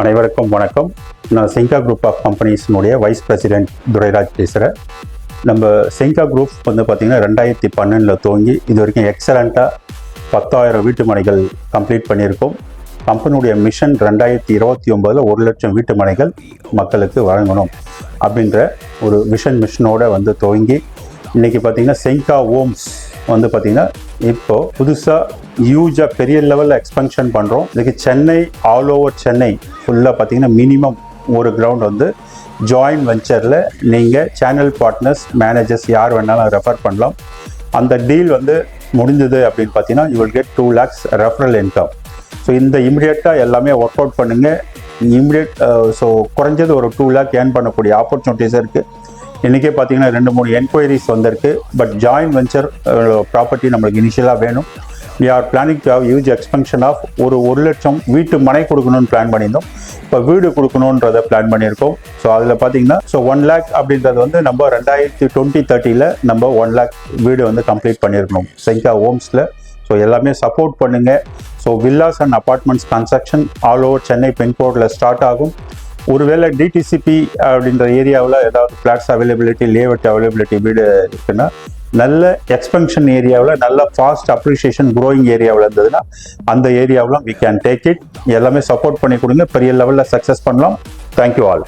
அனைவருக்கும் வணக்கம். நான் செங்கா குரூப் ஆஃப் கம்பெனிஸ்னுடைய வைஸ் பிரசிடென்ட் துரைராஜ் பேசுகிறேன். நம்ம செங்கா குரூப் வந்து பார்த்திங்கன்னா 2012 துவங்கி இது வரைக்கும் எக்ஸலண்ட்டாக 10,000 வீட்டு மனைகள் கம்ப்ளீட் பண்ணியிருக்கோம். கம்பெனியுடைய மிஷன் 2029 1 லட்சம் வீட்டு மனைகள் மக்களுக்கு வழங்கணும் அப்படின்ற ஒரு மிஷனோடு வந்து துவங்கி இன்றைக்கி பார்த்திங்கன்னா செங்கா ஹோம்ஸ் வந்து பார்த்திங்கன்னா இப்போது புதுசாக ஹியூஜாக பெரிய லெவலில் எக்ஸ்பென்ஷன் பண்ணுறோம். இதுக்கு சென்னை ஆல் ஓவர் சென்னை ஃபுல்லாக பார்த்திங்கன்னா மினிமம் ஒரு கிரவுண்ட் வந்து ஜாயின்ட் வெஞ்சரில் நீங்கள் சேனல் பார்ட்னர்ஸ் மேனேஜர்ஸ் யார் வேணாலும் ரெஃபர் பண்ணலாம். அந்த டீல் வந்து முடிஞ்சது அப்படின்னு பார்த்தீங்கன்னா you will get 2 lakhs referral income. So இந்த இமிடியேட்டாக எல்லாமே ஒர்க் அவுட் பண்ணுங்கள். ஸோ குறைஞ்சது ஒரு 2 lakh ஏர்ன் பண்ணக்கூடிய ஆப்பர்ச்சுனிட்டிஸ் இருக்குது. இன்றைக்கே பார்த்தீங்கன்னா 2-3 என்கொயரிஸ் வந்திருக்கு. பட் ஜாயின்ட் வெஞ்சர் ப்ராப்பர்ட்டி நம்மளுக்கு இனிஷியலாக வேணும். we are planning to have huge expansion of ஒரு 1 லட்சம் வீட்டு மனை கொடுக்கணும்னு பிளான் பண்ணியிருந்தோம். இப்போ வீடு கொடுக்கணுன்றதை பிளான் பண்ணியிருக்கோம். ஸோ அதில் பார்த்தீங்கன்னா 1 lakh அப்படின்றது வந்து நம்ம 2020-30 நம்ம 1 lakh வீடு வந்து கம்ப்ளீட் பண்ணியிருக்கணும் செங்கா ஹோம்ஸில். ஸோ எல்லாமே சப்போர்ட் பண்ணுங்கள். So villas and apartments construction all over Chennai பின்கோடில் ஸ்டார்ட் ஆகும். ஒருவேளை டிடிசிபி அப்படின்ற ஏரியாவில் ஏதாவது ஃப்ளாட்ஸ் அவைலபிலிட்டி லேஅவுட் அவைலபிலிட்டி வீடு இருக்குன்னா நல்ல எக்ஸ்பென்ஷன் ஏரியாவில் நல்ல ஃபாஸ்ட் அப்ரிஷியேஷன் க்ரோயிங் ஏரியாவில் இருந்ததுன்னா அந்த ஏரியாவில் வி கேன் டேக் இட். எல்லாமே சப்போர்ட் பண்ணி கொடுங்க. பெரிய லெவலில் சக்ஸஸ் பண்ணலாம். Thank you all.